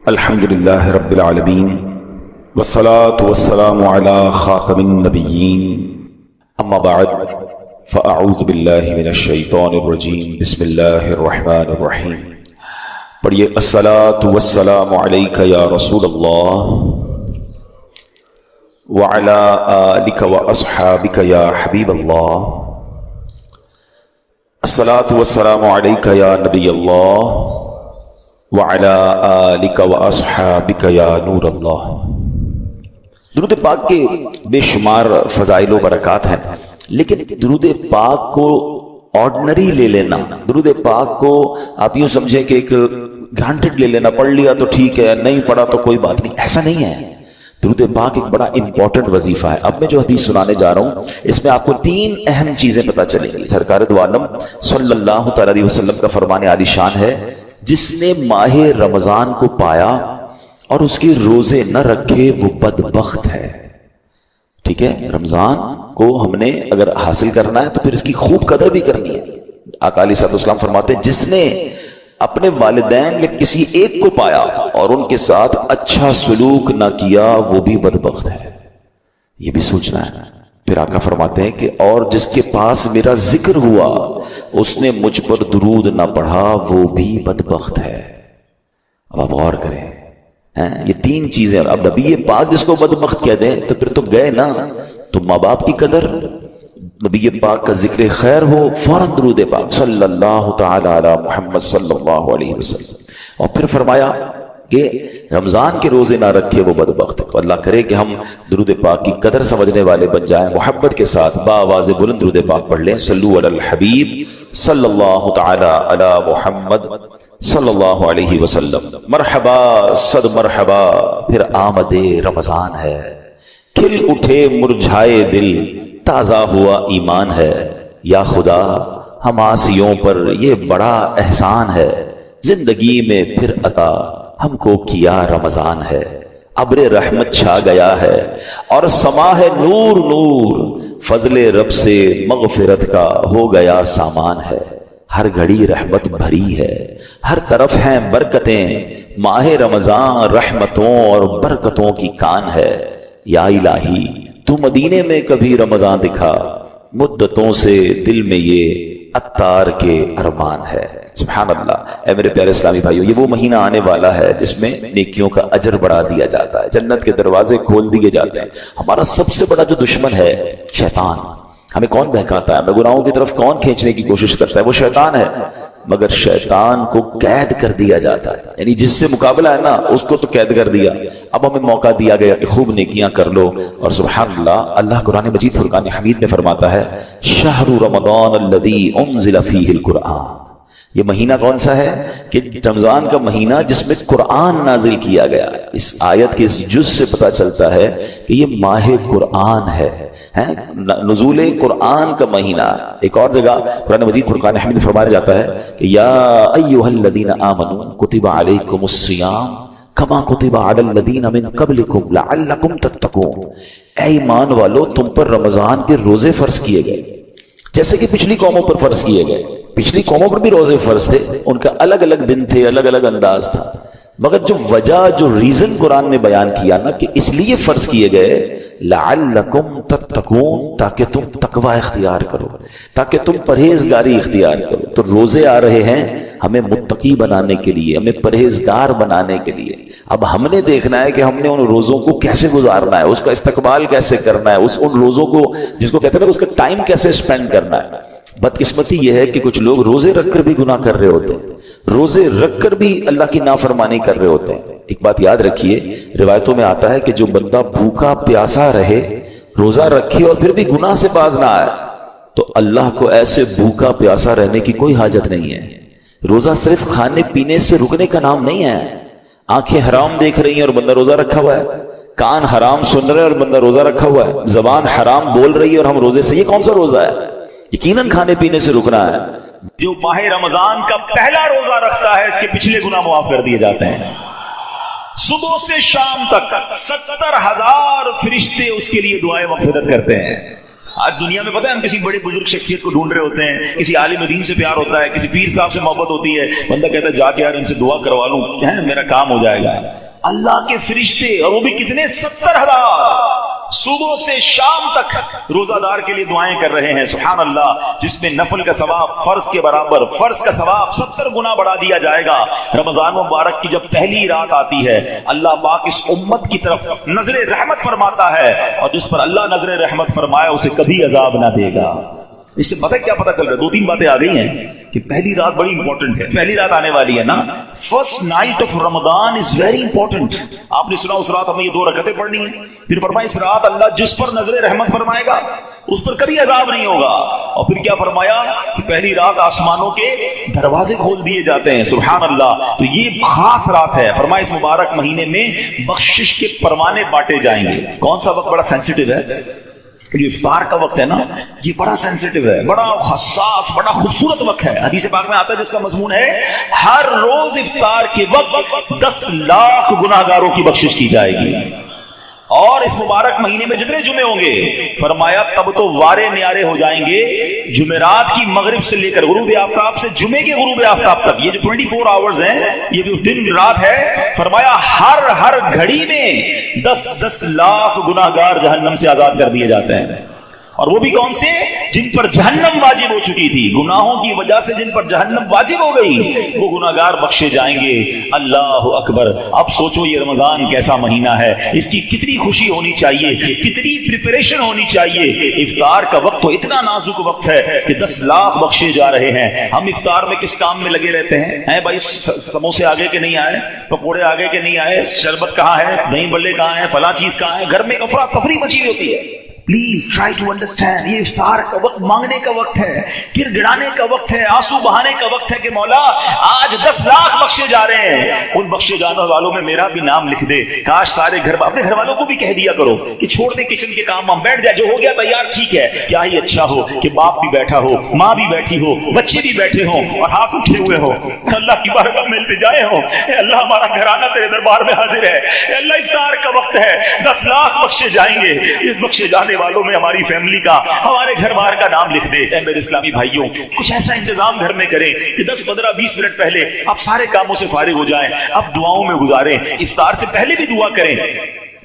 الحمد لله رب العالمين والصلاة والسلام على خاتم النبيين اما بعد فاعوذ بالله من الشیطان الرجیم بسم اللہ الرحمن الرحیم. پڑھیے الصلاة والسلام علیک یا رسول اللہ وعلى آلک واصحابک یا حبیب اللہ. الصلاة والسلام علیک یا نبی اللہ وعلى آلک واصحابک یا نور اللہ. درود پاک کے بے شمار فضائل و برکات ہیں، لیکن درود پاک کو آرڈنری لے لینا، درود پاک کو آپ یوں سمجھیں کہ ایک گرانٹڈ لے لینا، پڑھ لیا تو ٹھیک ہے، نہیں پڑھا تو کوئی بات نہیں، ایسا نہیں ہے. درود پاک ایک بڑا امپورٹنٹ وظیفہ ہے. اب میں جو حدیث سنانے جا رہا ہوں اس میں آپ کو تین اہم چیزیں پتہ چلیں گی. سرکار دو عالم صلی اللہ تعالی علیہ وسلم کا فرمان عالی شان ہے، جس نے ماہ رمضان کو پایا اور اس کے روزے نہ رکھے وہ بدبخت ہے. ٹھیک ہے، رمضان کو ہم نے اگر حاصل کرنا ہے تو پھر اس کی خوب قدر بھی کرنی ہے. آقا علیہ الصلوۃ والسلام فرماتے ہیں جس نے اپنے والدین یا کسی ایک کو پایا اور ان کے ساتھ اچھا سلوک نہ کیا وہ بھی بدبخت ہے. یہ بھی سوچنا ہے. پھر آقا فرماتے ہیں کہ اور جس کے پاس میرا ذکر ہوا اس نے مجھ پر درود نہ پڑھا وہ بھی بدبخت ہے. اب آپ غور کریں، یہ تین چیزیں. اب نبی پاک جس کو بدبخت کہہ دیں تو پھر تو گئے نا. تو ماں باپ کی قدر، نبی پاک کا ذکر خیر ہو، فوراً درود پاک صلی اللہ تعالی علی محمد صلی اللہ علیہ وسلم. اور پھر فرمایا کہ رمضان کے روزے نہ رکھے وہ بدبخت ہے. تو اللہ کرے کہ ہم درود پاک کی قدر سمجھنے والے بن جائیں. محبت کے ساتھ بآواز بلند درود پاک پڑھ لیں. صلو علی الحبیب صلی اللہ تعالی علی محمد صلی اللہ علیہ وسلم. مرحبا صد مرحبا، پھر آمد رمضان ہے. کھل اٹھے مرجھائے دل، تازہ ہوا ایمان ہے. یا خدا ہم آسیوں پر یہ بڑا احسان ہے، زندگی میں پھر عطا ہم کو کیا رمضان ہے. ابر رحمت چھا گیا ہے اور سما ہے نور نور، فضل رب سے مغفرت کا ہو گیا سامان ہے. ہر گھڑی رحمت بھری ہے، ہر طرف ہیں برکتیں، ماہ رمضان رحمتوں اور برکتوں کی کان ہے. یا الہی تو مدینے میں کبھی رمضان دکھا، مدتوں سے دل میں یہ عطار کے ارمان ہے. سبحان اللہ. اے میرے پیارے اسلامی بھائیو، یہ وہ مہینہ آنے والا ہے جس میں نیکیوں کا اجر بڑھا دیا جاتا ہے، جنت کے دروازے کھول دیے جاتے ہیں. ہمارا سب سے بڑا جو دشمن ہے شیطان. ہمیں کون بہکاتا ہے، ہمیں گناہوں کی طرف کون کھینچنے کی کوشش کرتا ہے؟ وہ شیطان ہے. مگر شیطان کو قید کر دیا جاتا ہے، یعنی جس سے مقابلہ ہے نا اس کو تو قید کر دیا. اب ہمیں موقع دیا گیا کہ خوب نیکیاں کر لو. اور سبحان اللہ، اللہ قرآن مجید فرقان حمید میں فرماتا ہے شہر رمضان الذی انزل فیہ القرآن. یہ مہینہ کون سا ہے؟ کہ رمضان کا مہینہ جس میں قرآن نازل کیا گیا. اس آیت کے اس جز سے پتہ چلتا ہے کہ یہ ماہ قرآن ہے، نزول قرآن کا مہینہ. ایک اور جگہ قرآن مجید فرقان حمید فرمایا جاتا ہے کہ یا ایھا الذین آمنوا کتب علیکم الصیام کما کتب علی الذین من قبلکم لعلکم تتقون. اے ایمان والو، تم پر رمضان کے روزے فرض کیے گئے جیسے کہ پچھلی قوموں پر فرض کیے گئے. پچھلی قوموں پر بھی روزے فرض تھے، ان کا الگ الگ دن تھے، الگ الگ انداز تھا. مگر جو وجہ، جو ریزن قرآن نے بیان کیا نا کہ اس لیے فرض کیے گئے لعلکم تتقون، تاکہ تم تقوی اختیار کرو، تاکہ تم پرہیزگاری اختیار کرو. تو روزے آ رہے ہیں ہمیں متقی بنانے کے لیے، ہمیں پرہیزگار بنانے کے لیے. اب ہم نے دیکھنا ہے کہ ہم نے ان روزوں کو کیسے گزارنا ہے، اس کا استقبال کیسے کرنا ہے، ان روزوں کو جس کو کہتے ہیں نا اس کا ٹائم کیسے اسپینڈ کرنا ہے. بدقسمتی یہ ہے کہ کچھ لوگ روزے رکھ کر بھی گناہ کر رہے ہوتے ہیں، روزے رکھ کر بھی اللہ کی نافرمانی کر رہے ہوتے ہیں. ایک بات یاد رکھیے، روایتوں میں آتا ہے کہ جو بندہ بھوکا پیاسا رہے، روزہ رکھے اور پھر بھی گناہ سے باز نہ آئے، تو اللہ کو ایسے بھوکا پیاسا رہنے کی کوئی حاجت نہیں ہے. روزہ صرف کھانے پینے سے رکنے کا نام نہیں ہے. آنکھیں حرام دیکھ رہی ہیں اور بندہ روزہ رکھا ہوا ہے، کان حرام سن رہے اور بندہ روزہ رکھا ہوا ہے، زبان حرام بول رہی ہے اور ہم روزے سے، یہ کون سا روزہ ہے؟ یقیناً کھانے پینے سے رکنا ہے. جو ماہ رمضان کا پہلا روزہ رکھتا ہے اس کے پچھلے گناہ معاف کر دیے جاتے ہیں. صبح سے شام تک 70,000 فرشتے اس کے لیے دعائیں مغفرت کرتے ہیں. آج دنیا میں پتہ ہے ہم کسی بڑے بزرگ شخصیت کو ڈھونڈ رہے ہوتے ہیں, کسی عالم دین سے پیار ہوتا ہے, کسی پیر صاحب سے محبت ہوتی ہے, بندہ کہتا ہے جا کے یار ان سے دعا کروا لوں, میرا کام ہو جائے گا. اللہ کے فرشتے, اور وہ بھی کتنے, 70,000 صبح سے شام تک روزہ دار کے لیے دعائیں کر رہے ہیں. سبحان اللہ, جس میں نفل کا ثواب فرض کے برابر, فرض کا ثواب 70 گنا بڑھا دیا جائے گا. رمضان مبارک کی جب پہلی رات آتی ہے, اللہ پاک اس امت کی طرف نظر رحمت فرماتا ہے, اور جس پر اللہ نظر رحمت فرمائے اسے کبھی عذاب نہ دے گا. اس سے کیا پتہ چل رہا ہے؟ 2-3 باتیں آ گئی ہیں کہ پہلی رات بڑی امپورٹنٹ ہے. پہلی رات آنے والی ہے نا, first night of Ramzan is very important. آپ نے سنا اس رات ہمیں یہ 2 رکعتیں پڑھنی ہیں. پھر فرمایا اس رات اللہ جس پر نظر رحمت فرمائے گا اس پر کبھی عذاب نہیں ہوگا. اور پھر کیا فرمایا کہ پہلی رات آسمانوں کے دروازے کھول دیے جاتے ہیں. سبحان اللہ. تو یہ خاص رات ہے. فرمایا اس مبارک مہینے میں بخشش کے پروانے بانٹے جائیں گے. کون سا وقت بڑا سینسیٹیو ہے؟ یہ افطار کا وقت ہے نا, یہ بڑا سینسیٹیو ہے, بڑا حساس, بڑا خوبصورت وقت ہے. حدیث پاک میں آتا ہے جس کا مضمون ہے ہر روز افطار کے وقت 10 لاکھ گناہگاروں کی بخشش کی جائے گی. اور اس مبارک مہینے میں جتنے جمعے ہوں گے, فرمایا تب تو وارے نیارے ہو جائیں گے. جمعرات کی مغرب سے لے کر غروب آفتاب سے جمعے کے غروب آفتاب تک, یہ جو 24 آورز ہیں, یہ جو دن رات ہے, فرمایا ہر گھڑی میں 10 لاکھ گناہگار جہنم سے آزاد کر دیے جاتے ہیں. اور وہ بھی کون سے؟ جن پر جہنم واجب ہو چکی تھی, گناہوں کی وجہ سے جن پر جہنم واجب ہو گئی, وہ گناہگار بخشے جائیں گے. اللہ اکبر. اب سوچو یہ رمضان کیسا مہینہ ہے, اس کی کتنی خوشی ہونی چاہیے, کتنی پریپریشن ہونی چاہیے. افطار کا وقت تو اتنا نازک وقت ہے کہ 10 لاکھ بخشے جا رہے ہیں. ہم افطار میں کس کام میں لگے رہتے ہیں بھائی؟ سموسے آگے کے نہیں آئے, پکوڑے آگے کے نہیں آئے, شربت کہاں ہے, دہی بلے کہاں ہیں, فلاں چیز کہاں ہے, گھر میں افراتفری مچی ہوئی ہوتی ہے. پلیز ٹرائی ٹو انڈرسٹینڈ, یہ افطار کا وقت مانگنے کا وقت ہے, گر گڑانے کا وقت ہے, آنسو بہانے کا وقت ہے کہ مولا آج 10 لاکھ بخشے جا رہے ہیں. ان بخشے جانے والوں میں میرا بھی نام لکھ دے. کاش سارے اپنے گھر والوں کو بھی کہہ دیا کرو کہ چھوڑ دے کچن کے کام, ہم بیٹھ جائے, جو ہو گیا تیار ٹھیک ہے. کیا ہی اچھا ہو کہ باپ بھی بیٹھا ہو, ماں بھی بیٹھی ہو, بچے بھی بیٹھے ہوں اور ہاتھ اٹھے ہوئے ہو, اللہ کی بارگاہ میں التجائے ہوں, اے اللہ ہمارا گھرانہ تیرے دربار میں حاضر ہے, اے اللہ افطار کا وقت ہے, 10 لاکھ بخشے جائیں گے. اس بخشے جانے والوں میں ہماری فیملی کا, ہمارے گھر بار کا نام لکھ دے. اے میرے اسلامی بھائیوں, کچھ ایسا انتظام گھر میں کریں کہ 10-15-20 منٹ پہلے آپ سارے کاموں سے فارغ ہو جائیں, اب دعاؤں میں گزاریں. افطار سے پہلے بھی دعا کریں,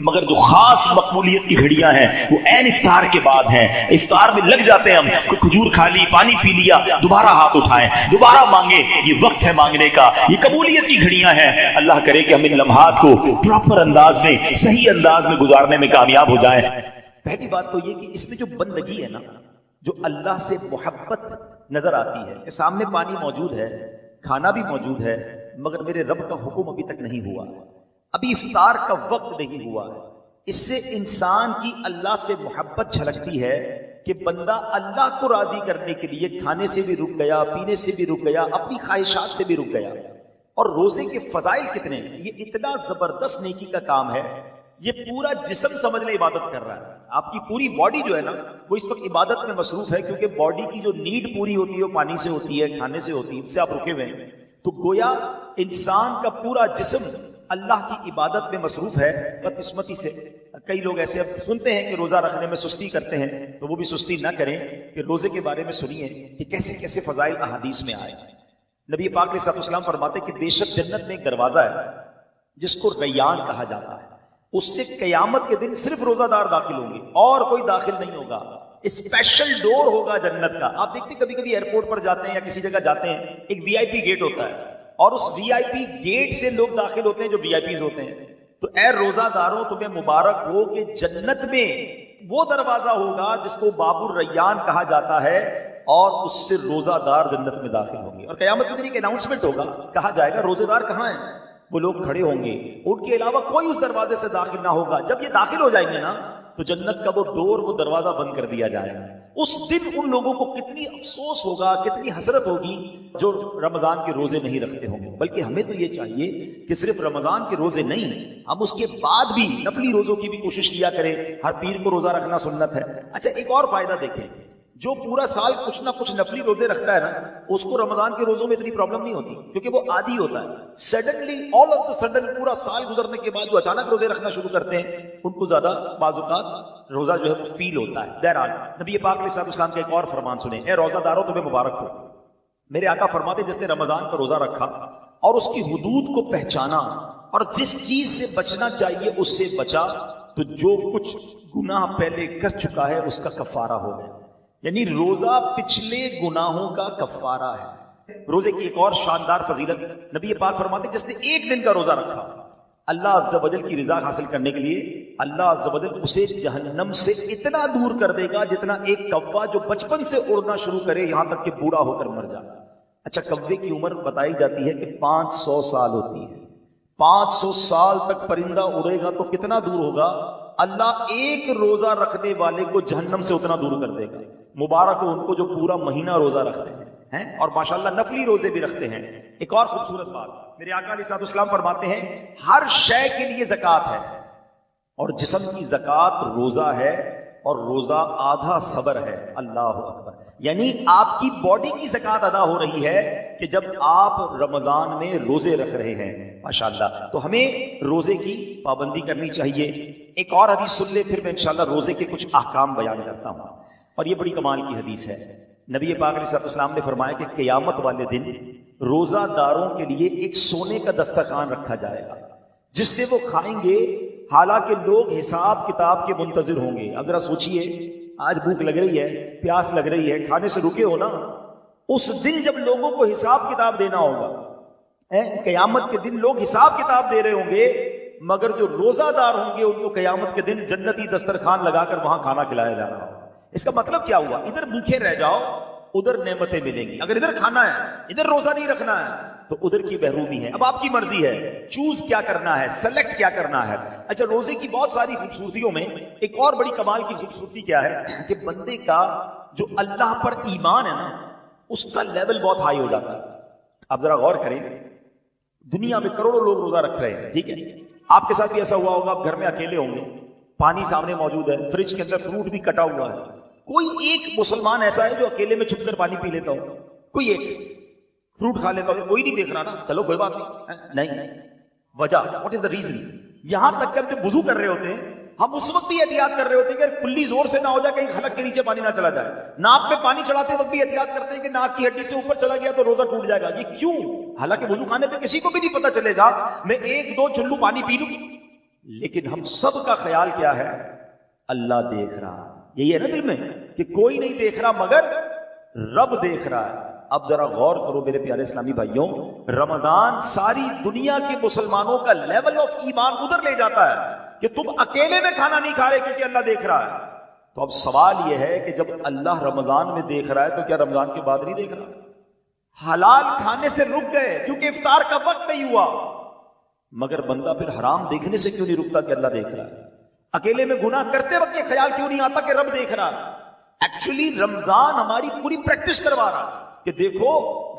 مگر جو خاص مقبولیت کی گھڑیاں ہیں وہ عین افطار کے بعد ہیں. افطار میں لگ جاتے ہیں ہم, کوئی کھجور کھا لی, پانی پی لیا, دوبارہ ہاتھ اٹھائیں, دوبارہ مانگیں. یہ وقت ہے مانگنے کا, یہ قبولیت کی گھڑیاں ہیں. اللہ کرے کہ ہم ان لمحات کو پراپر انداز میں, صحیح انداز میں گزارنے میں کامیاب ہو جائیں. پہلی بات تو یہ کہ اس میں جو بندگی ہے نا, جو اللہ سے محبت نظر آتی ہے کہ سامنے پانی موجود ہے, کھانا بھی موجود ہے, مگر میرے رب کا حکم ابھی تک نہیں ہوا, ابھی افطار کا وقت نہیں ہوا. اس سے انسان کی اللہ سے محبت جھلکتی ہے کہ بندہ اللہ کو راضی کرنے کے لیے کھانے سے بھی رک گیا, پینے سے بھی رک گیا, اپنی خواہشات سے بھی رک گیا. اور روزے کے فضائل کتنے ہیں, یہ اتنا زبردست نیکی کا کام ہے. یہ پورا جسم سمجھ لے عبادت کر رہا ہے. آپ کی پوری باڈی جو ہے نا وہ اس وقت عبادت میں مصروف ہے, کیونکہ باڈی کی جو نیڈ پوری ہوتی ہے وہ پانی سے ہوتی ہے, کھانے سے ہوتی ہے, اس سے آپ رکے ہوئے ہیں. تو گویا انسان کا پورا جسم اللہ کی عبادت میں مصروف ہے. بدقسمتی سے کئی لوگ ایسے اب سنتے ہیں کہ روزہ رکھنے میں سستی کرتے ہیں, تو وہ بھی سستی نہ کریں کہ روزے کے بارے میں سنیے کہ کیسے کیسے فضائل احادیث میں آئے. نبی پاک علیہ الصلوۃ والسلام فرماتے کہ بے شک جنت میں ایک دروازہ ہے جس کو ریان کہا جاتا ہے, اس سے قیامت کے دن صرف روزہ دار داخل ہوں گے اور کوئی داخل نہیں ہوگا. اسپیشل ڈور ہوگا جنت کا. آپ دیکھتے کبھی کبھی ایئرپورٹ پر جاتے ہیں یا کسی جگہ جاتے ہیں, ایک وی آئی پی گیٹ ہوتا ہے اور اس وی آئی پی گیٹ سے لوگ داخل ہوتے ہیں جو وی آئی پیز ہوتے ہیں. تو اے روزہ داروں تمہیں مبارک ہو کہ جنت میں وہ دروازہ ہوگا جس کو باب الریان کہا جاتا ہے, اور اس سے روزہ دار جنت میں داخل ہوں گے. اور قیامت کے دن ایک اناؤنسمنٹ ہوگا, کہا جائے گا روزے دار کہاں ہیں, وہ لوگ کھڑے ہوں گے, ان کے علاوہ کوئی اس دروازے سے داخل نہ ہوگا. جب یہ داخل ہو جائیں گے نا تو جنت کا وہ ڈور, وہ دروازہ بند کر دیا جائے گا. اس دن ان لوگوں کو کتنی افسوس ہوگا, کتنی حسرت ہوگی جو رمضان کے روزے نہیں رکھتے ہوں گے. بلکہ ہمیں تو یہ چاہیے کہ صرف رمضان کے روزے نہیں, ہم اس کے بعد بھی نفلی روزوں کی بھی کوشش کیا کریں. ہر پیر کو روزہ رکھنا سنت ہے. اچھا ایک اور فائدہ دیکھیں, جو پورا سال کچھ نہ کچھ نفلی روزے رکھتا ہے نا، اس کو رمضان کے روزوں میں اتنی پرابلم نہیں ہوتی، کیونکہ وہ عادی ہوتا ہے. Suddenly all of the sudden پورا سال گزرنے کے بعد جو اچانک روزے رکھنا شروع کرتے ہیں ان کو زیادہ بعض اوقات روزہ جو ہے وہ فیل ہوتا ہے. بہرحال نبی پاک علیہ الصلوۃ والسلام کا ایک اور فرمان سنیں، اے روزہ دارو تمہیں مبارک ہو. میرے آقا فرماتے جس نے رمضان کا روزہ رکھا اور اس کی حدود کو پہچانا اور جس چیز سے بچنا چاہیے اس سے بچا، تو جو کچھ گناہ پہلے کر چکا ہے اس کا کفارہ ہو گیا. یعنی روزہ پچھلے گناہوں کا کفارہ ہے. روزے کی ایک اور شاندار فضیلت، نبی پاک فرماتے جس نے ایک دن کا روزہ رکھا، اللہ عز و جل کی رضا حاصل کرنے کے لیے اللہ عز و جل اسے جہنم سے اتنا دور کر دے گا جتنا ایک کوا جو بچپن سے اڑنا شروع کرے یہاں تک کہ بوڑھا ہو کر مر جائے. اچھا، کوے کی عمر بتائی جاتی ہے کہ 500 سال ہوتی ہے. 500 سال تک پرندہ اڑے گا تو کتنا دور ہوگا؟ اللہ ایک روزہ رکھنے والے کو جہنم سے اتنا دور کر دے گا. مبارک ہو ان کو جو پورا مہینہ روزہ رکھتے ہیں اور ماشاءاللہ نفلی روزے بھی رکھتے ہیں. ایک اور خوبصورت بات، میرے آقا علیہ الصلوۃ والسلام فرماتے ہیں ہر شے کے لیے زکوٰۃ ہے، اور جسم کی زکوٰۃ روزہ ہے، اور روزہ آدھا صبر ہے. اللہ اکبر. یعنی آپ کی باڈی کی زکوٰۃ ادا ہو رہی ہے کہ جب آپ رمضان میں روزے رکھ رہے ہیں. ماشاءاللہ. تو ہمیں روزے کی پابندی کرنی چاہیے. ایک اور حدیث سن لے، پھر میں انشاءاللہ روزے کے کچھ احکام بیان کرتا ہوں، اور یہ بڑی کمال کی حدیث ہے. نبی پاک علیہ السلام نے فرمایا کہ قیامت والے دن روزہ داروں کے لیے ایک سونے کا دسترخوان رکھا جائے گا جس سے وہ کھائیں گے، حالانکہ لوگ حساب کتاب کے منتظر ہوں گے. اب ذرا سوچئے، آج بھوک لگ رہی ہے، پیاس لگ رہی ہے، کھانے سے رکے ہو نا. اس دن جب لوگوں کو حساب کتاب دینا ہوگا، قیامت کے دن لوگ حساب کتاب دے رہے ہوں گے، مگر جو روزہ دار ہوں گے ان کو قیامت کے دن جنتی دسترخوان لگا کر وہاں کھانا کھلایا جا رہا ہوگا. اس کا مطلب کیا ہوا؟ ادھر بھوکے رہ جاؤ، ادھر نعمتیں ملیں گی. اگر ادھر کھانا ہے، ادھر روزہ نہیں رکھنا ہے، تو ادھر کی محرومی ہے. اب آپ کی مرضی ہے، چوز کیا کرنا ہے، سلیکٹ کیا کرنا ہے. اچھا، روزے کی بہت ساری خوبصورتیوں میں ایک اور بڑی کمال کی خوبصورتی کیا ہے کہ بندے کا جو اللہ پر ایمان ہے نا، اس کا لیول بہت ہائی ہو جاتا ہے. آپ ذرا غور کریں، دنیا میں کروڑوں لوگ روزہ رکھ رہے ہیں، ٹھیک ہے؟ آپ کے ساتھ بھی ایسا ہوا ہوگا، آپ گھر میں اکیلے ہوں گے، پانی سامنے موجود ہے، فریج کے اندر فروٹ بھی کٹا ہوا ہے. کوئی ایک مسلمان ایسا ہے جو اکیلے میں چھپ کر پانی پی لیتا ہو؟ کوئی ایک فروٹ کھا لیتا ہو؟ کوئی نہیں دیکھ رہا نا، چلو کوئی بات نہیں. وجہ واٹ از دا ریزن؟ یہاں تک کہ ہم جب وضو کر رہے ہوتے ہیں ہم اس وقت بھی احتیاط کر رہے ہوتے ہیں کہ کلی زور سے نہ ہو جائے، کہیں حلق کے نیچے پانی نہ چلا جائے. ناک میں پانی چڑھاتے وقت بھی احتیاط کرتے ہیں کہ ناک کی ہڈی سے اوپر چلا گیا تو روزہ ٹوٹ جائے گا. یہ کیوں؟ حالانکہ وضو خانے پہ کسی کو بھی نہیں پتا چلے گا، میں 1-2 چلو پانی پی لوں، لیکن ہم سب کا خیال کیا ہے؟ اللہ دیکھ رہا. یہی ہے نا دل میں کہ کوئی نہیں دیکھ رہا مگر رب دیکھ رہا ہے. اب ذرا غور کرو میرے پیارے اسلامی بھائیوں، رمضان ساری دنیا کے مسلمانوں کا لیول آف ایمان ادھر لے جاتا ہے کہ تم اکیلے میں کھانا نہیں کھا رہے کیونکہ اللہ دیکھ رہا ہے. تو اب سوال یہ ہے کہ جب اللہ رمضان میں دیکھ رہا ہے تو کیا رمضان کے بعد نہیں دیکھ رہا؟ حلال کھانے سے رک گئے کیونکہ افطار کا وقت نہیں ہوا، مگر بندہ پھر حرام دیکھنے سے کیوں نہیں رکتا کہ اللہ دیکھ رہا ہے؟ اکیلے میں گناہ کرتے وقت یہ خیال کیوں نہیں آتا کہ رب دیکھ رہا ہے؟ ایکچولی رمضان ہماری پوری پریکٹس کروا رہا ہے کہ دیکھو،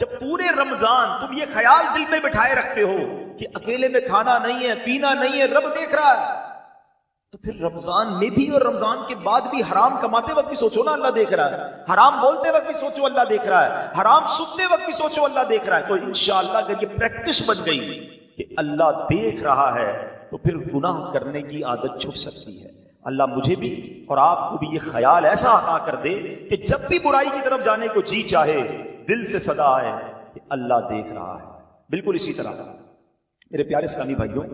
جب پورے رمضان تم یہ خیال دل میں بٹھائے رکھتے ہو کہ اکیلے میں کھانا نہیں ہے، پینا نہیں ہے، رب دیکھ رہا ہے، تو پھر رمضان میں بھی اور رمضان کے بعد بھی حرام کماتے وقت بھی سوچو نا اللہ دیکھ رہا ہے، حرام بولتے وقت بھی سوچو اللہ دیکھ رہا ہے، حرام سنتے وقت بھی سوچو اللہ دیکھ رہا ہے. تو انشاءاللہ اگر یہ پریکٹس بن گئی کہ اللہ دیکھ رہا ہے تو پھر گناہ کرنے کی عادت چھوٹ سکتی ہے. اللہ مجھے بھی اور آپ کو بھی یہ خیال ایسا عطا کر دے کہ جب بھی برائی کی طرف جانے کو جی چاہے دل سے صدا آئے کہ اللہ دیکھ رہا ہے. بالکل اسی طرح میرے پیارے اسلامی بھائیوں،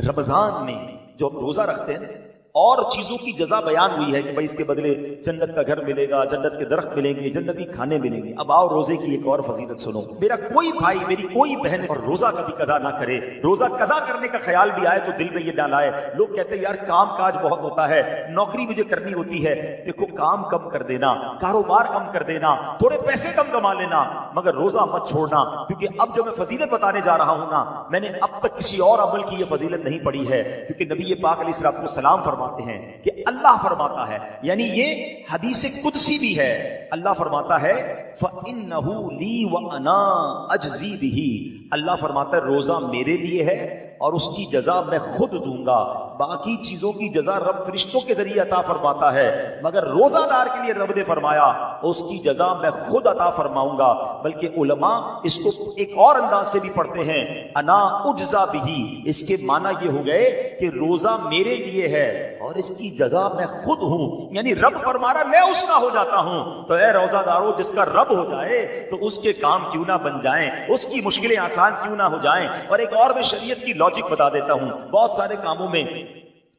رمضان میں جو ہم روزہ رکھتے ہیں اور چیزوں کی جزا بیان ہوئی ہے کہ بھائی اس کے بدلے جنت کا گھر ملے گا، جنت کے درخت ملیں گے، جنتی کھانے ملیں گے. اب آؤ روزے کی ایک اور فضیلت سنو. میرا کوئی بھائی، میری کوئی بہن اور روزہ کبھی قضا نہ کرے. روزہ قضا کرنے کا خیال بھی آئے تو دل میں یہ نہ لائے. لوگ کہتے ہیں یار کام کاج بہت ہوتا ہے، نوکری مجھے کرنی ہوتی ہے. دیکھو، کام کم کر دینا، کاروبار کم کر دینا، تھوڑے پیسے کم کما لینا، مگر روزہ مت چھوڑنا. کیونکہ اب جو میں فضیلت بتانے جا رہا ہوں نا، میں نے اب تک کسی اور عمل کی یہ فضیلت نہیں پڑھی ہے. کیونکہ نبی پاک علیہ الصلوۃ والسلام فرماتے ہیں کہ اللہ فرماتا ہے، یعنی یہ حدیث قدسی بھی ہے، اللہ فرماتا ہے فَإِنَّهُ لِي وَأَنَا أَجْزِي بِهِ. اللہ فرماتا ہے روزہ میرے لیے ہے اور اس کی جزا میں خود دوں گا. باقی چیزوں کی جزا رب فرشتوں کے ذریعے عطا فرماتا ہے، مگر روزہ دار کے لیے رب نے فرمایا اس کی جزا میں خود عطا فرماؤں گا. بلکہ علماء اس کو ایک اور انداز سے بھی پڑھتے ہیں، انا اجزا بہی. اس کے معنی یہ ہو گئے کہ روزہ میرے لیے ہے اور اس کی جزا میں خود ہوں. یعنی رب فرما رہا میں اس کا ہو جاتا ہوں. تو اے روزہ دارو، جس کا رب ہو جائے تو اس کے کام کیوں نہ بن جائیں، اس کی مشکلیں آسان کیوں نہ ہو جائیں. اور ایک اور میں شریعت کی لاجک بتا دیتا ہوں. بہت سارے کاموں میں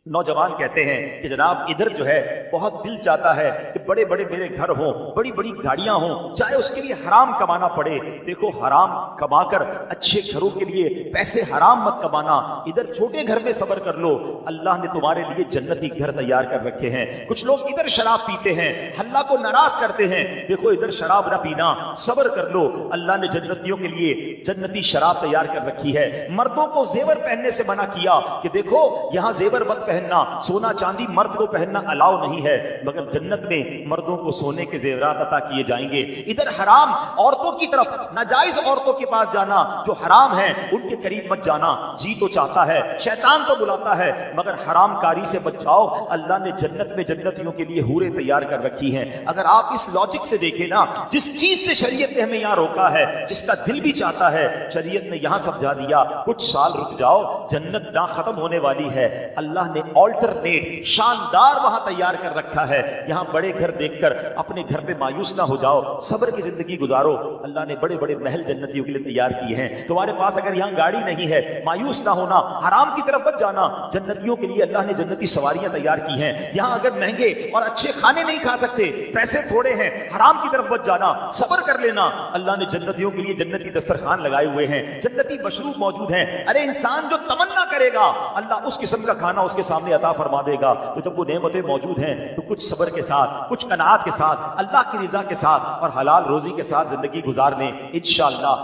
نوجوان کہتے ہیں کہ جناب ادھر جو ہے بہت دل چاہتا ہے کہ بڑے بڑے میرے گھر ہوں، بڑی بڑی گاڑیاں ہوں، چاہے اس کے لیے حرام کمانا پڑے. دیکھو حرام کما کر اچھے گھروں کے لیے پیسے حرام مت کمانا، ادھر چھوٹے گھر میں صبر کر لو. اللہ نے تمہارے لیے جنتی گھر تیار کر رکھے ہیں. کچھ لوگ ادھر شراب پیتے ہیں، اللہ کو ناراض کرتے ہیں. دیکھو ادھر شراب نہ پینا، صبر کر لو. اللہ نے جنتیوں کے لیے جنتی شراب تیار کر رکھی ہے. مردوں کو زیور پہننے سے منع کیا کہ دیکھو یہاں زیور مت پہننا، سونا چاندی مرد کو پہننا الاؤ نہیں ہے، مگر جنت میں مردوں کو سونے کے زیورات عطا کیے جائیں گے. ادھر حرام عورتوں کی طرف، ناجائز عورتوں کے پاس جانا جو حرام ہیں ان کے قریب مت جانا. جی تو چاہتا ہے، شیطان تو بلاتا ہے، مگر حرام کاری سے بچ جاؤ. اللہ نے جنت میں جنتیوں کے لیے حوریں تیار کر رکھی ہیں. اگر آپ اس لاجک سے دیکھیں نا، جس چیز سے شریعت نے ہمیں یہاں روکا ہے، جس کا دل بھی چاہتا ہے، شریعت نے یہاں سمجھا دیا کچھ سال رک جاؤ، جنت نہ ختم ہونے والی ہے. اللہ نے آلٹرنیٹ شاندار وہاں تیار کر رکھا ہے. یہاں بڑے گھر دیکھ کر اپنے گھر پہ مایوس نہ ہو جاؤ، صبر کی زندگی گزارو. اللہ نے بڑے بڑے محل جنتیوں کے لیے تیار کیے ہیں. تمہارے پاس اگر یہاں گاڑی نہیں ہے، مایوس نہ ہونا، حرام کی طرف مت جانا. جنتیوں کے لیے اللہ نے جنتی سواریاں تیار کی ہیں. یہاں اگر مہنگے اور اچھے کھانے نہیں کھا سکتے، پیسے تھوڑے ہیں، حرام کی طرف مت جانا، صبر کر لینا. اللہ نے جنتیوں کے لیے جنتی دسترخوان لگائے ہوئے ہیں، جنتی مشروب موجود ہیں. ارے انسان جو تمنا کرے گا اللہ اس قسم کا کھانا اس کے سامنے عطا فرما دے گا. تو جب وہ نعمتیں موجود ہیں تو کچھ صبر کے ساتھ، کچھ قناعت کے ساتھ، اللہ کی رضا کے ساتھ اور حلال روزی کے ساتھ زندگی گزار لیں. انشاءاللہ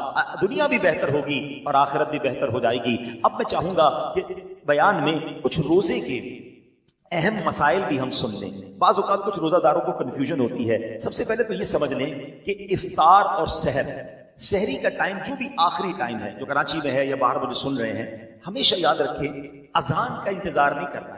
دنیا بھی بہتر ہوگی اور آخرت بھی بہتر ہو جائے گی. اب میں چاہوں گا کہ بیان میں کچھ روزے کے اہم مسائل بھی ہم سن لیں. بعض اوقات کچھ روزہ داروں کو کنفیوژن ہوتی ہے. سب سے پہلے تو یہ سمجھ لیں کہ افطار اور سحر، سحری کا ٹائم جو بھی آخری ٹائم ہے، جو کراچی میں ہے یا باہر مجھے سن رہے ہیں، ہمیشہ یاد رکھیں اذان کا انتظار نہیں کرنا.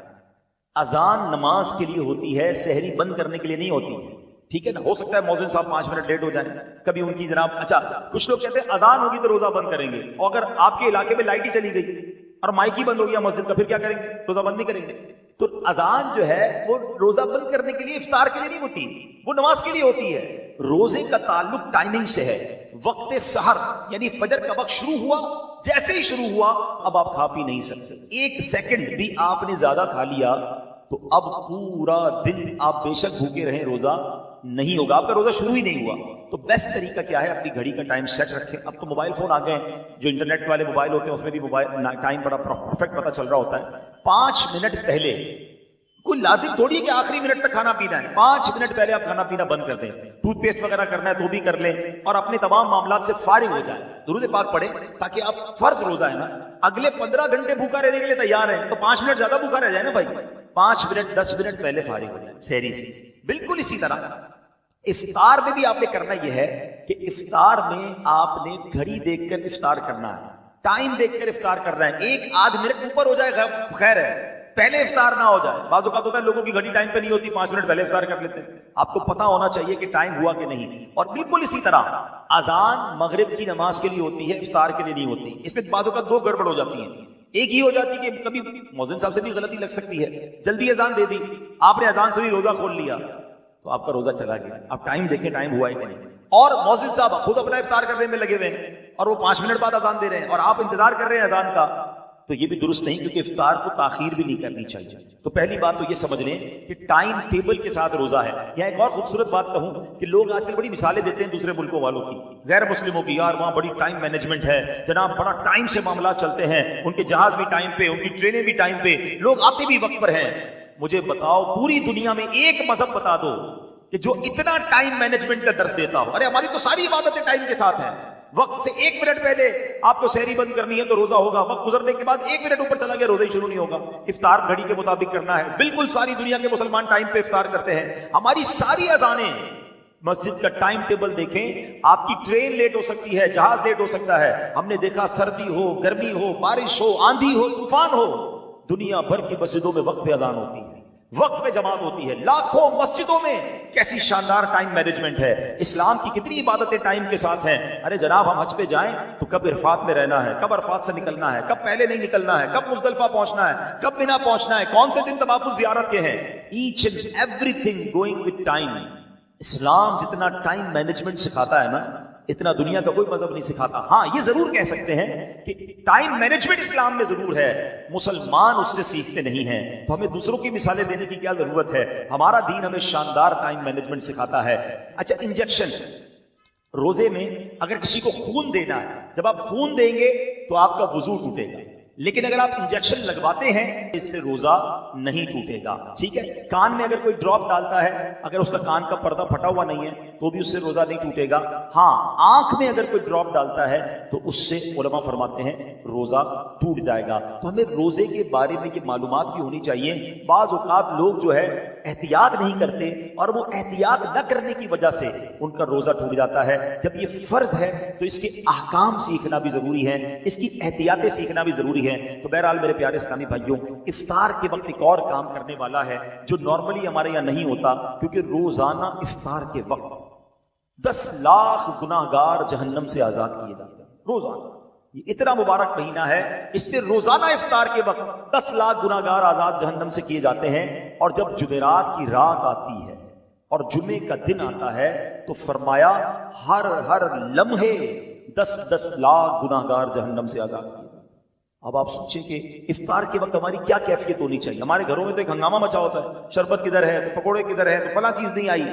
اذان نماز کے لیے ہوتی ہے، سحری بند کرنے کے لیے نہیں ہوتی ہے. ٹھیک ہے نا؟ ہو سکتا ہے مؤذن صاحب 5 منٹ لیٹ ہو جائیں، کبھی ان کی جناب اچھا کچھ لوگ کہتے ہیں اذان ہوگی تو روزہ بند کریں گے، اور اگر آپ کے علاقے میں لائٹ ہی چلی گئی اور مائک ہی بند ہو گیا مسجد کا، پھر کیا کریں گے؟ روزہ بند نہیں کریں گے. تو اذان جو ہے وہ روزہ بند کرنے کے لیے، افطار کے لیے نہیں ہوتی، وہ نماز کے لیے ہوتی ہے. روزے کا تعلق ٹائمنگ سے ہے. وقت سحر یعنی فجر کا وقت شروع ہوا، جیسے ہی شروع ہوا اب آپ کھا پی نہیں سکتے. 1 سیکنڈ بھی آپ نے زیادہ کھا لیا تو اب پورا دن آپ بے شک بھوکے رہیں، روزہ نہیں ہوگا، آپ کا روزہ شروع ہی نہیں ہوا. تو بیسٹ طریقہ کیا ہے؟ اپنی گھڑی کا ٹائم سیٹ رکھیں. اب تو موبائل فون آ گئے ہیں، جو انٹرنیٹ والے موبائل ہوتے ہیں اس میں بھی موبائل ٹائم بڑا پرفیکٹ پتہ چل رہا ہوتا ہے. 5 منٹ پہلے، کوئی لازم تھوڑی ہے کہ آخری منٹ تک کھانا پینا ہے، 5 منٹ پہلے آپ کھانا پینا بند کر دیں. ٹوتھ پیسٹ وغیرہ کرنا ہے تو بھی کر لیں اور اپنے تمام معاملات سے فارغ ہو جائیں. درود پاک پڑھیں تاکہ آپ فرض روزہ ہے نا، اگلے 15 گھنٹے بھوکا رہنے کے لیے تیار ہیں تو 5 منٹ زیادہ بھوکا رہ جائے نا بھائی. 5 منٹ 10 منٹ پہلے فارغ ہو جائیں سحری سے. بالکل اسی طرح افطار میں بھی آپ نے کرنا یہ ہے کہ افطار میں آپ نے گھڑی دیکھ کر افطار کرنا ہے، ٹائم دیکھ کر افطار کرنا ہے. 1 منٹ اوپر ہو جائے خیر ہے، پہلے افطار نہ ہو جائے. بعض اوقات ہوتا ہے لوگوں کی گھڑی ٹائم پہ نہیں ہوتی، 5 منٹ پہلے افطار کر لیتے ہیں. آپ کو پتا ہونا چاہیے کہ ٹائم ہوا کہ نہیں. اور بالکل اسی طرح اذان مغرب کی نماز کے لیے ہوتی ہے، افطار کے لیے نہیں ہوتی. اس میں بعض اوقات 2 گڑبڑ ہو جاتی ہیں. ایک ہی ہو جاتی کہ کبھی مؤذن صاحب سے بھی غلطی لگ سکتی ہے، جلدی اذان دے دی، آپ نے اذان سنی روزہ کھول لیا تو آپ کا روزہ چلا گیا. آپ ٹائم دیکھیں ٹائم ہوا ہے کہ نہیں. اور مؤذن صاحب خود اپنا افطار کرنے میں لگے ہوئے ہیں اور وہ 5 منٹ بعد اذان دے رہے ہیں اور آپ انتظار کر رہے ہیں اذان کا، تو یہ بھی درست نہیں، کیونکہ افطار کو تاخیر بھی نہیں کرنی چاہیے. تو پہلی بات تو یہ سمجھ لیں کہ ٹائم ٹیبل کے ساتھ روزہ ہے. یا ایک اور خوبصورت بات کہوں کہ لوگ آج کل بڑی مثالیں دیتے ہیں دوسرے ملکوں والوں کی، غیر مسلموں کی، یار وہاں بڑی ٹائم مینجمنٹ ہے جناب، بڑا ٹائم سے معاملات چلتے ہیں، ان کے جہاز بھی ٹائم پہ، ان کی ٹرینیں بھی ٹائم پہ، لوگ آتے بھی وقت پر ہیں. مجھے بتاؤ پوری دنیا میں ایک مذہب بتا دو کہ جو اتنا ٹائم مینجمنٹ کا درس دیتا ہو. ارے ہماری تو ساری عبادتیں ٹائم کے ساتھ ہیں. وقت سے 1 منٹ پہلے آپ کو سحری بند کرنی ہے تو روزہ ہوگا، وقت گزرنے کے بعد 1 منٹ اوپر چلا گیا روزہ ہی شروع نہیں ہوگا. افطار گھڑی کے مطابق کرنا ہے. بالکل ساری دنیا کے مسلمان ٹائم پہ افطار کرتے ہیں. ہماری ساری اذانیں مسجد کا ٹائم ٹیبل دیکھیں، آپ کی ٹرین لیٹ ہو سکتی ہے، جہاز لیٹ ہو سکتا ہے. ہم نے دیکھا سردی ہو، گرمی ہو، بارش ہو، آندھی ہو، طوفان ہو، دنیا بھر کی مسجدوں میں وقت پہ اذان ہوتی ہے، وقت پہ جماعت ہوتی ہے. لاکھوں مسجدوں میں کیسی شاندار ٹائم مینجمنٹ ہے. اسلام کی کتنی عبادتیں ٹائم کے ساتھ ہیں. ارے جناب ہم حج پہ جائیں تو کب عرفات میں رہنا ہے، کب عرفات سے نکلنا ہے، کب پہلے نہیں نکلنا ہے، کب مزدلفہ پہنچنا ہے، کب مینا پہنچنا ہے، کون سے دن تحفظ زیارت کے ہیں. Each and everything going with time. اسلام جتنا ٹائم مینجمنٹ سکھاتا ہے نا، اتنا دنیا کا کوئی مذہب نہیں سکھاتا. ہاں یہ ضرور کہہ سکتے ہیں کہ ٹائم مینجمنٹ اسلام میں ضرور ہے، مسلمان اس سے سیکھتے نہیں ہیں. تو ہمیں دوسروں کی مثالیں دینے کی کیا ضرورت ہے؟ ہمارا دین ہمیں شاندار ٹائم مینجمنٹ سکھاتا ہے. اچھا انجیکشن، روزے میں اگر کسی کو خون دینا ہے، جب آپ خون دیں گے تو آپ کا وضو ٹوٹے گا، لیکن اگر آپ انجیکشن لگواتے ہیں اس سے روزہ نہیں ٹوٹے گا. ٹھیک ہے، کان میں اگر کوئی ڈراپ ڈالتا ہے، اگر اس کا کان کا پردہ پھٹا ہوا نہیں ہے تو بھی اس سے روزہ نہیں ٹوٹے گا. ہاں آنکھ میں اگر کوئی ڈراپ ڈالتا ہے تو اس سے علماء فرماتے ہیں روزہ ٹوٹ جائے گا. تو ہمیں روزے کے بارے میں یہ معلومات بھی ہونی چاہیے. بعض اوقات لوگ جو ہے احتیاط نہیں کرتے اور وہ احتیاط نہ کرنے کی وجہ سے ان کا روزہ ٹوٹ جاتا ہے. جب یہ فرض ہے تو اس کے احکام سیکھنا بھی ضروری ہے، اس کی احتیاطیں سیکھنا بھی ضروری ہے. تو بہرحال میرے پیارے اسلامی بھائیوں، افطار کے وقت ایک اور کام کرنے والا ہے جو نارملی ہمارے یہاں نہیں ہوتا، کیونکہ روزانہ افطار کے وقت 10 لاکھ گناہگار جہنم سے آزاد کیے جاتے ہیں. روزانہ یہ اتنا مبارک مہینہ ہے، اس میں روزانہ افطار کے وقت 10 لاکھ گناہگار آزاد جہنم سے کیے جاتے ہیں. اور جب جمعرات کی رات آتی ہے اور جمعے کا دن آتا ہے تو فرمایا ہر لمحے 10 لاکھ گناہگار جہنم سے آزاد کیے. اب آپ سوچیں کہ افطار کے وقت ہماری کیا کیفیت ہونی چاہیے. ہمارے گھروں میں تو ایک ہنگامہ مچا ہوتا ہے، شربت کدھر ہے تو پکوڑے کدھر ہے تو فلاں چیز نہیں آئی.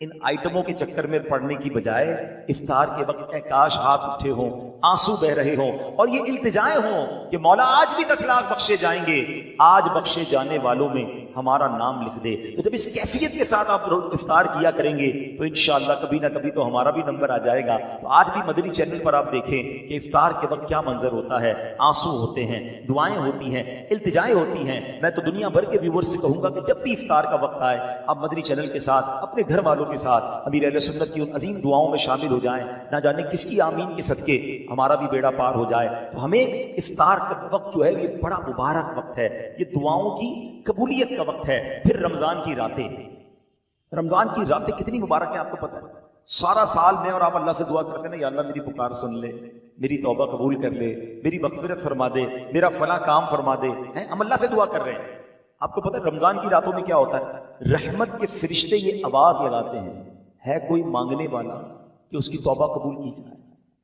ان آئٹموں کے چکر میں پڑنے کی بجائے افطار کے وقت اے کاش ہاتھ اٹھے ہوں، آنسو بہ رہے ہوں اور یہ التجائیں ہوں کہ مولا آج بھی 10 لاکھ بخشے جائیں گے، آج بخشے جانے والوں میں ہمارا نام لکھ دے. تو جب اس کیفیت کے ساتھ آپ افطار کیا کریں گے تو انشاءاللہ کبھی نہ کبھی تو ہمارا بھی نمبر آ جائے گا. تو آج بھی مدنی چینل پر آپ دیکھیں کہ افطار کے وقت کیا منظر ہوتا ہے. آنسو ہوتے ہیں، دعائیں ہوتی ہیں، التجائیں ہوتی ہیں. میں تو دنیا بھر کے ویورز سے کہوں گا کہ جب بھی افطار کا وقت آئے آپ مدنی چینل کے ساتھ اپنے گھر والوں کے ساتھ امیر اہل سنت کی ان عظیم دعاؤں میں شامل ہو جائیں. نہ جانے کس کی آمین کے صدقے ہمارا بھی بیڑا پار ہو جائے. تو ہمیں افطار کا وقت جو ہے یہ بڑا مبارک وقت ہے، یہ دعاؤں کی قبولیت کا وقت ہے. پھر رمضان کی راتیں، رمضان کی راتیں کتنی مبارک ہیں آپ کو پتہ ہے. سارا سال میں اور آپ اللہ سے دعا کرتے ہیں نا، یا اللہ میری پکار سن لے، میری توبہ قبول کر لے، میری مغفرت فرما دے، میرا فلاں کام فرما دے. ہم اللہ سے دعا کر رہے ہیں. آپ کو پتہ ہے رمضان کی راتوں میں کیا ہوتا ہے؟ رحمت کے فرشتے یہ آواز لگاتے ہیں، ہے کوئی مانگنے والا کہ اس کی توبہ قبول کی جائے،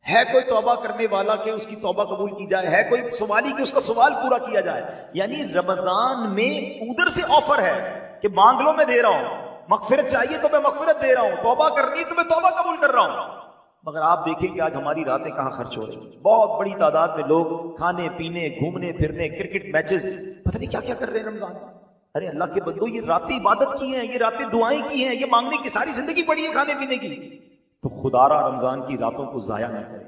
ہے کوئی توبہ کرنے والا کہ اس کی توبہ قبول کی جائے، ہے کوئی سوالی کہ اس کا سوال پورا کیا جائے. یعنی رمضان میں ادھر سے آفر ہے کہ مانگ لو میں دے رہا ہوں، مغفرت چاہیے تو میں مغفرت دے رہا ہوں، توبہ کرنی تو میں توبہ قبول کر رہا ہوں. مگر آپ دیکھیں کہ آج ہماری راتیں کہاں خرچ ہو رہی ہیں. بہت بڑی تعداد میں لوگ کھانے پینے، گھومنے پھرنے، کرکٹ میچز، پتہ نہیں کیا کیا کر رہے ہیں رمضان. ارے اللہ کے بندو، یہ راتیں عبادت کی ہیں، یہ راتیں دعائیں کی ہیں، یہ مانگنے کی ساری زندگی پڑی ہے کھانے پینے کی. تو خدا را رمضان کی راتوں کو ضائع نہ کریں.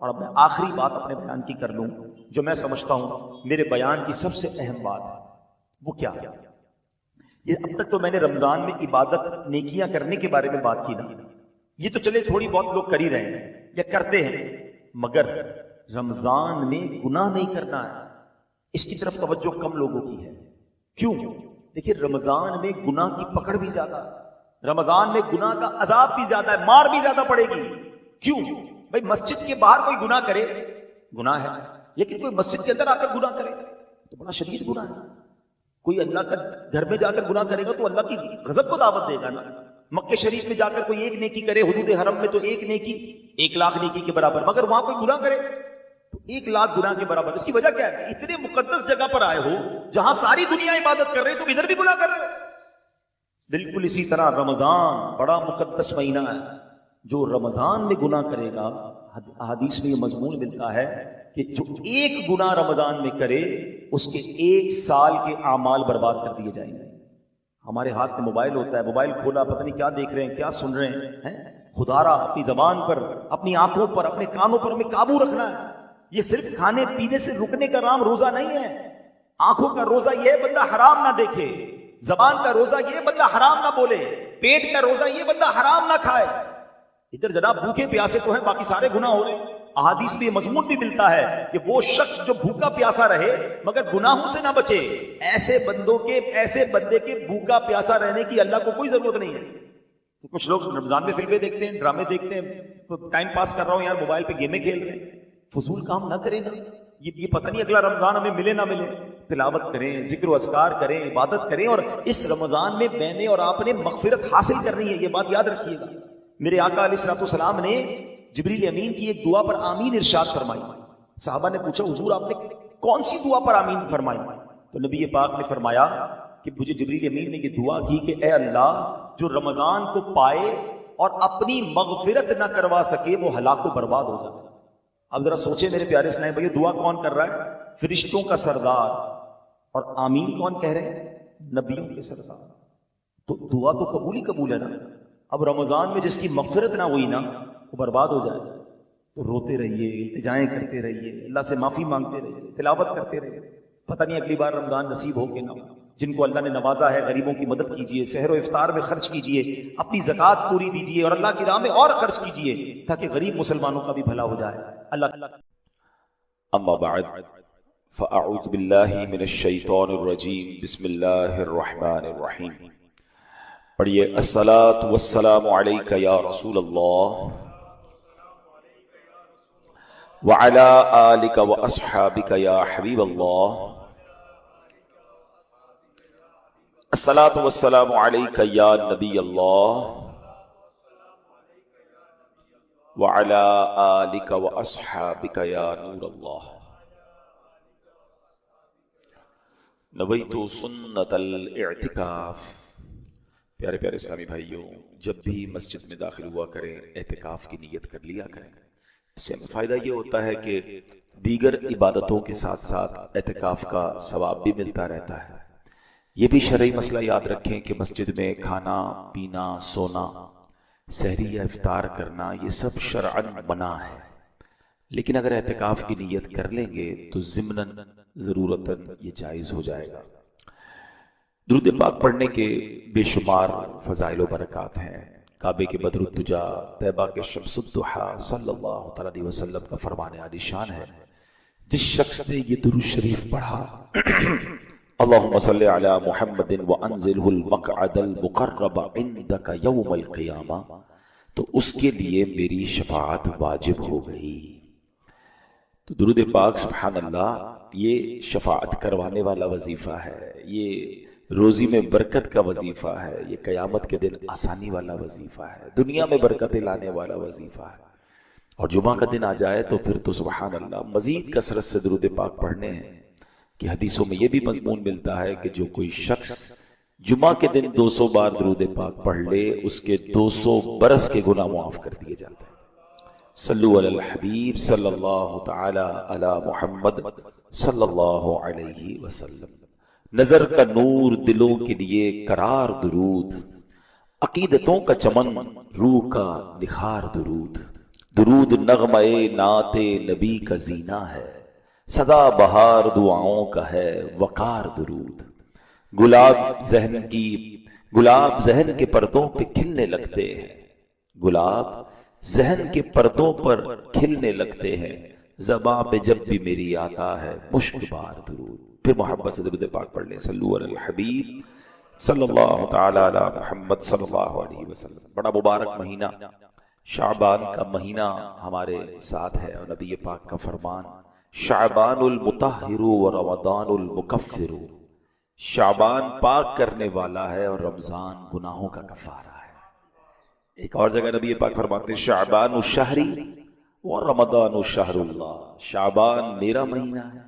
اور اب میں آخری بات اپنے بیان کی کر لوں جو میں سمجھتا ہوں میرے بیان کی سب سے اہم بات ہے. وہ کیا؟ یہ اب تک تو میں نے رمضان میں عبادت نیکیاں کرنے کے بارے میں بات کی نا، یہ تو چلے تھوڑی بہت لوگ کر ہی رہے ہیں یا کرتے ہیں، مگر رمضان میں گناہ نہیں کرنا ہے، اس کی طرف توجہ کم لوگوں کی ہے. کیوں؟ دیکھیے رمضان میں گناہ کی پکڑ بھی زیادہ ہے، رمضان میں گناہ کا عذاب بھی زیادہ ہے، مار بھی زیادہ پڑے گی. کیوں؟ بھائی مسجد کے باہر کوئی گناہ کرے گناہ ہے، لیکن کوئی مسجد کے اندر آ کر گناہ کرے تو بڑا شدید گناہ ہے. کوئی اللہ کا گھر میں جا کر گناہ کرے گا تو اللہ کی غضب کو دعوت دے گا نا. مکہ شریف میں جا کر کوئی ایک نیکی کرے، حدود حرم میں تو ایک نیکی 1 لاکھ نیکی کے برابر، مگر وہاں کوئی گناہ کرے تو 1 لاکھ گناہ کے برابر. اس کی وجہ کیا ہے؟ اتنے مقدس جگہ پر آئے ہو جہاں ساری دنیا عبادت کر رہے تو ادھر بھی گناہ کر رہے. بالکل اسی طرح رمضان بڑا مقدس مہینہ ہے، جو رمضان میں گناہ کرے گا حدیث میں یہ مضمون ملتا ہے کہ جو ایک گناہ رمضان میں کرے اس کے 1 سال کے اعمال برباد کر دیے جائیں گے. ہمارے ہاتھ میں موبائل ہوتا ہے، موبائل کھولا پتہ نہیں کیا دیکھ رہے ہیں، کیا سن رہے ہیں. خدا را اپنی زبان پر، اپنی آنکھوں پر، اپنے کانوں پر ہمیں قابو رکھنا ہے. یہ صرف کھانے پینے سے رکنے کا نام روزہ نہیں ہے. آنکھوں کا روزہ یہ ہے بندہ حرام نہ دیکھے، زبان کا روزہ یہ بندہ حرام نہ بولے، پیٹ کا روزہ یہ بندہ حرام نہ کھائے. ادھر جناب بھوکے پیاسے تو ہیں، باقی سارے گناہ ہو رہے ہیں. احادیث میں یہ مضمون بھی ملتا ہے کہ وہ شخص جو بھوکا پیاسا رہے مگر گناہوں سے نہ بچے، ایسے بندے کے بھوکا پیاسا رہنے کی اللہ کو کوئی ضرورت نہیں ہے. کچھ لوگ رمضان میں فلمیں دیکھتے ہیں، ڈرامے دیکھتے ہیں، تو ٹائم پاس کر رہا ہوں یار، موبائل پہ گیمیں کھیل رہے ہیں. فضول کام نہ کریں نا، یہ پتہ نہیں اگلا رمضان ہمیں ملے نہ ملے. تلاوت کریں، ذکر و اذکار کریں، عبادت کریں، اور اس رمضان میں میں نے اور آپ نے مغفرت حاصل کرنی ہے. یہ بات یاد رکھیے گا. میرے آقا علیہ الصلوۃ والسلام نے جبریل امین کی ایک دعا پر آمین ارشاد فرمائی. صحابہ نے پوچھا حضور آپ نے کون سی دعا پر آمین فرمائی؟ تو نبی پاک نے فرمایا کہ مجھے جبریل امین نے یہ دعا کی کہ اے اللہ، جو رمضان کو پائے اور اپنی مغفرت نہ کروا سکے وہ ہلاک و برباد ہو جائے. اب ذرا سوچیں میرے پیارے اسلام بھائی، دعا کون کر رہا ہے؟ فرشتوں کا سردار. اور آمین کون کہہ رہے ہیں؟ نبیوں کے سردار. تو دعا تو قبول ہی قبول ہے نا. اب رمضان میں جس کی مغفرت نہ ہوئی نا وہ برباد ہو جائے. تو روتے رہیے، التجائیں کرتے رہیے، اللہ سے معافی مانگتے رہیے، تلاوت کرتے رہیے. پتہ نہیں اگلی بار رمضان نصیب ہو کہ نہ. جن کو اللہ نے نوازا ہے غریبوں کی مدد کیجیے، سحر و افطار میں خرچ کیجیے، اپنی زکوٰۃ پوری دیجیے اور اللہ کی راہ میں اور خرچ کیجیے تاکہ غریب مسلمانوں کا بھی بھلا ہو جائے. اللہ. اما بعد فاعوذ باللہ من الشیطان الرجیم، بسم اللہ الرحمن الرحیم. پڑھیے الصلاۃ والسلام علیک یا رسول اللہ وعلی آلک واصحابک یا حبیب اللہ. الصلاۃ والسلام علیک یا نبی اللہ وعلی آلک واصحابک یا نور اللہ. نویت سنت الاعتکاف. پیارے پیارے اسلامی بھائیوں، جب بھی مسجد میں داخل ہوا کریں اعتکاف کی نیت کر لیا کریں. اس سے ہمیں فائدہ یہ ہوتا ہے کہ دیگر عبادتوں کے ساتھ ساتھ اعتکاف کا ثواب بھی ملتا رہتا ہے. یہ بھی شرعی مسئلہ یاد رکھیں کہ مسجد میں کھانا پینا، سونا، سحری یا افطار کرنا یہ سب شرعاً منع ہے. لیکن اگر اعتکاف کی نیت کر لیں گے تو ضمناً ضرورتاً یہ جائز ہو جائے گا. درود پاک پڑھنے کے بے شمار فضائل و برکات ہیں. کعبے کے بدر الدجا، طیبہ کے شمس الضحیٰ صلی اللہ تعالی علیہ وسلم کا فرمان عالی شان ہے. جس شخص نے یہ درود شریف پڑھا اللہم صلی علی محمد وانزلہ المقعد المقرب عندک یوم القیامہ، تو اس کے لیے میری شفاعت واجب ہو گئی. تو درود پاک سبحان اللہ یہ شفاعت کروانے والا وظیفہ ہے، یہ روزی میں برکت کا وظیفہ ہے، یہ قیامت کے دن آسانی والا وظیفہ ہے، دنیا میں برکتیں لانے والا وظیفہ ہے. اور جمعہ کا دن آ جائے تو پھر تو سبحان اللہ مزید کثرت سے درود پاک پڑھنے ہیں کہ حدیثوں میں یہ بھی مضمون ملتا ہے کہ جو کوئی شخص جمعہ کے دن 200 بار درود پاک پڑھ لے اس کے 200 برس کے گناہ معاف کر دیے جاتے ہیں. صلو علی الحبیب صلی اللہ تعالی علی محمد صلی اللہ علیہ وسلم. نظر کا نور دلوں کے لیے قرار درود، عقیدتوں کا چمن روح کا نکھار درود. درود نغمہ نعت نبی کا زینہ ہے، سدا بہار دعاؤں کا ہے وقار درود. گلاب ذہن کے پردوں پہ کھلنے لگتے ہیں، گلاب ذہن کے پردوں پر کھلنے لگتے ہیں، زباں پہ جب بھی میری آتا ہے مشک بار درود. پھر محبت سے درود پاک پڑھ لیں. صلو علی الحبیب صلی اللہ تعالی علی محمد صلی اللہ علیہ وسلم. بڑا مبارک مہینہ شعبان کا مہینہ ہمارے ساتھ ہے، اور نبی پاک کا فرمان شعبان المطہر و رمضان المکفر. شعبان پاک کرنے والا ہے اور رمضان گناہوں کا کفارہ ہے. ایک اور جگہ نبی پاک فرماتے ہیں شعبان الشہری و رمضان الشہر اللہ. شعبان میرا مہینہ ہے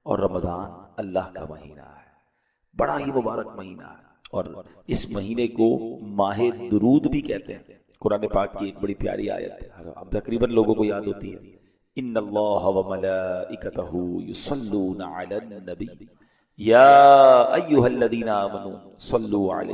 اور رمضان اللہ کا مہینہ ہے. بڑا ہی مبارک مہینہ ہے، اور اس مہینے کو ماہ درود بھی کہتے ہیں. قرآن پاک کی ایک بڑی پیاری آیت ہے، اب تقریباً لوگوں کو یاد ہوتی ہے، ان اللہ وملائکتہ یصلون علی النبی یا ایھا الذین آمنوا صلوا علیہ